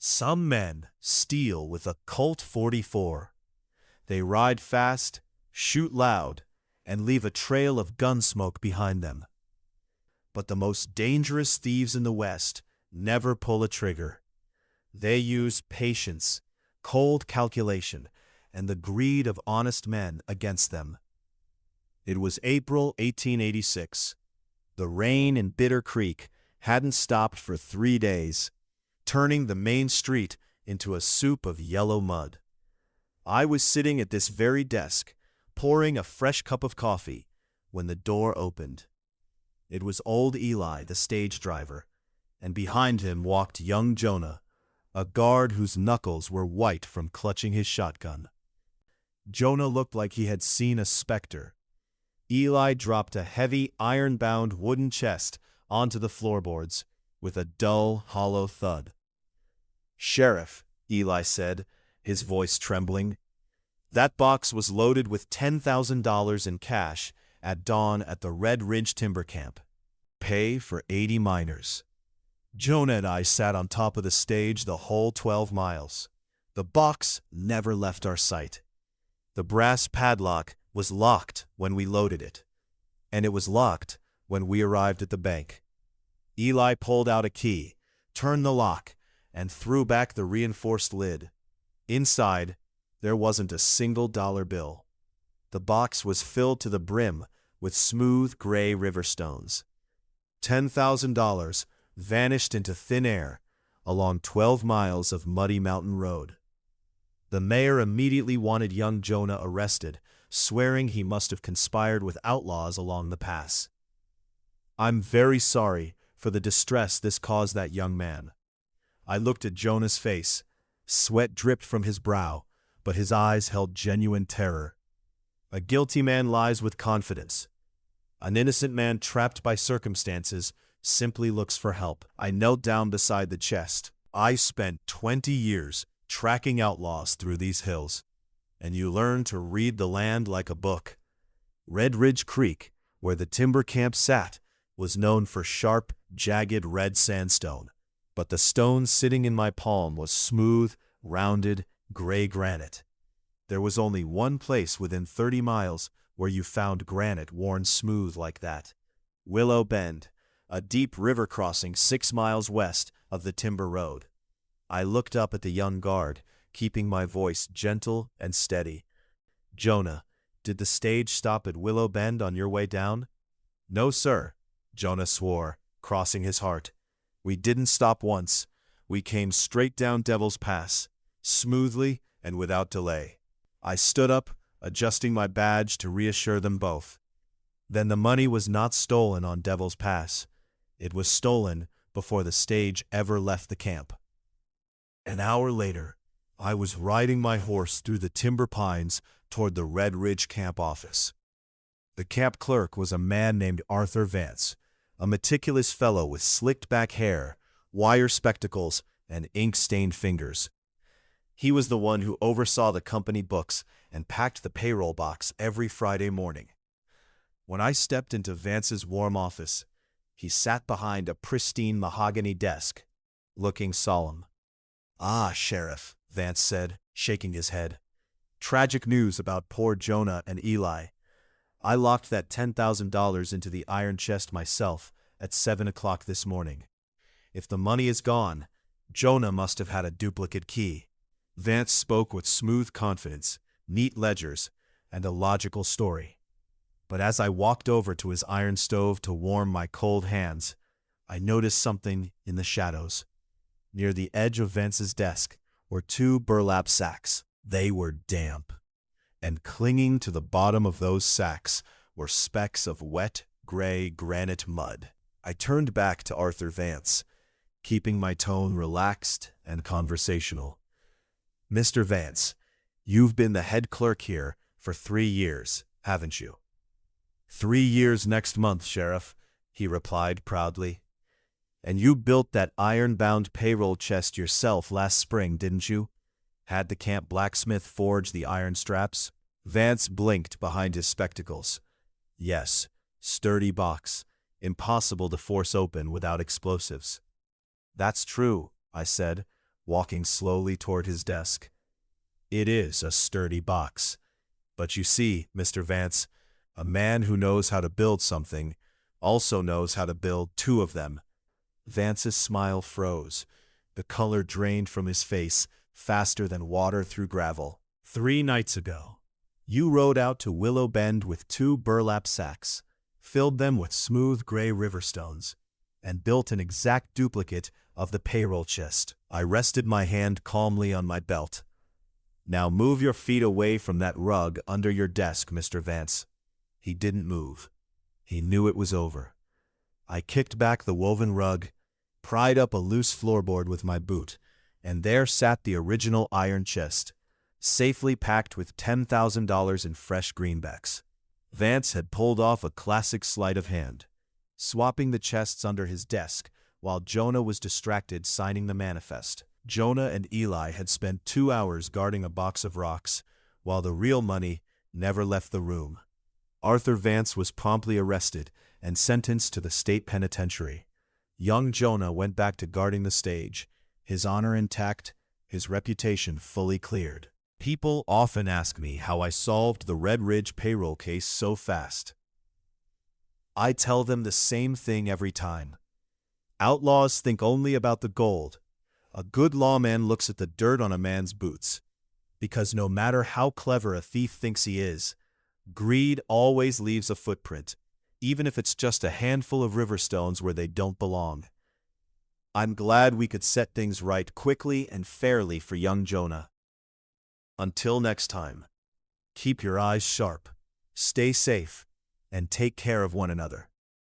Some men steal with a Colt 44. They ride fast, shoot loud, and leave a trail of gun smoke behind them. But the most dangerous thieves in the West never pull a trigger. They use patience, cold calculation, and the greed of honest men against them. It was April 1886. The rain in Bitter Creek hadn't stopped for 3 days, turning the main street into a soup of yellow mud. I was sitting at this very desk, pouring a fresh cup of coffee, when the door opened. It was old Eli, the stage driver, and behind him walked young Jonah, a guard whose knuckles were white from clutching his shotgun. Jonah looked like he had seen a specter. Eli dropped a heavy, iron-bound wooden chest onto the floorboards with a dull, hollow thud. "Sheriff," Eli said, his voice trembling, "that box was loaded with $10,000 in cash at dawn at the Red Ridge Timber Camp. Pay for 80 miners." Jonah and I sat on top of the stage the whole 12 miles. The box never left our sight. The brass padlock was locked when we loaded it, and it was locked when we arrived at the bank. Eli pulled out a key, turned the lock, and threw back the reinforced lid. Inside, there wasn't a single dollar bill. The box was filled to the brim with smooth gray river stones. $10,000 vanished into thin air along 12 miles of muddy mountain road. The mayor immediately wanted young Jonah arrested, swearing he must have conspired with outlaws along the pass. "I'm very sorry for the distress this caused that young man." I looked at Jonah's face. Sweat dripped from his brow, but his eyes held genuine terror. A guilty man lies with confidence. An innocent man trapped by circumstances simply looks for help. I knelt down beside the chest. "I spent 20 years tracking outlaws through these hills, and you learn to read the land like a book. Red Ridge Creek, where the timber camp sat, was known for sharp, jagged red sandstone, but the stone sitting in my palm was smooth, rounded, gray granite. There was only one place within 30 miles where you found granite worn smooth like that: Willow Bend, a deep river crossing 6 miles west of the timber road." I looked up at the young guard, keeping my voice gentle and steady. "Jonah, did the stage stop at Willow Bend on your way down?" "No, sir," Jonah swore, crossing his heart. "We didn't stop once. We came straight down Devil's Pass, smoothly and without delay." I stood up, adjusting my badge to reassure them both. "Then the money was not stolen on Devil's Pass. It was stolen before the stage ever left the camp." An hour later, I was riding my horse through the timber pines toward the Red Ridge camp office. The camp clerk was a man named Arthur Vance, a meticulous fellow with slicked-back hair, wire spectacles, and ink-stained fingers. He was the one who oversaw the company books and packed the payroll box every Friday morning. When I stepped into Vance's warm office, he sat behind a pristine mahogany desk, looking solemn. "Ah, Sheriff," Vance said, shaking his head. "Tragic news about poor Jonah and Eli. I locked that $10,000 into the iron chest myself at 7 o'clock this morning. If the money is gone, Jonah must have had a duplicate key." Vance spoke with smooth confidence, neat ledgers, and a logical story. But as I walked over to his iron stove to warm my cold hands, I noticed something in the shadows. Near the edge of Vance's desk were 2 burlap sacks. They were damp, and clinging to the bottom of those sacks were specks of wet, gray granite mud. I turned back to Arthur Vance, keeping my tone relaxed and conversational. "Mr. Vance, you've been the head clerk here for 3 years, haven't you?" "3 years next month, Sheriff," he replied proudly. "And you built that iron-bound payroll chest yourself last spring, didn't you? Had the camp blacksmith forge the iron straps?" Vance blinked behind his spectacles. "Yes, sturdy box, impossible to force open without explosives." "That's true," I said, walking slowly toward his desk. "It is a sturdy box. But you see, Mr. Vance, a man who knows how to build something also knows how to build two of them." Vance's smile froze. The color drained from his face faster than water through gravel. "3 nights ago, you rode out to Willow Bend with 2 burlap sacks, filled them with smooth gray riverstones, and built an exact duplicate of the payroll chest." I rested my hand calmly on my belt. "Now move your feet away from that rug under your desk, Mr. Vance." He didn't move. He knew it was over. I kicked back the woven rug, pried up a loose floorboard with my boot, and there sat the original iron chest, safely packed with $10,000 in fresh greenbacks. Vance had pulled off a classic sleight of hand, swapping the chests under his desk while Jonah was distracted signing the manifest. Jonah and Eli had spent 2 hours guarding a box of rocks, while the real money never left the room. Arthur Vance was promptly arrested and sentenced to the state penitentiary. Young Jonah went back to guarding the stage, his honor intact, his reputation fully cleared. People often ask me how I solved the Red Ridge payroll case so fast. I tell them the same thing every time. Outlaws think only about the gold. A good lawman looks at the dirt on a man's boots. Because no matter how clever a thief thinks he is, greed always leaves a footprint, even if it's just a handful of riverstones where they don't belong. I'm glad we could set things right quickly and fairly for young Jonah. Until next time, keep your eyes sharp, stay safe, and take care of one another.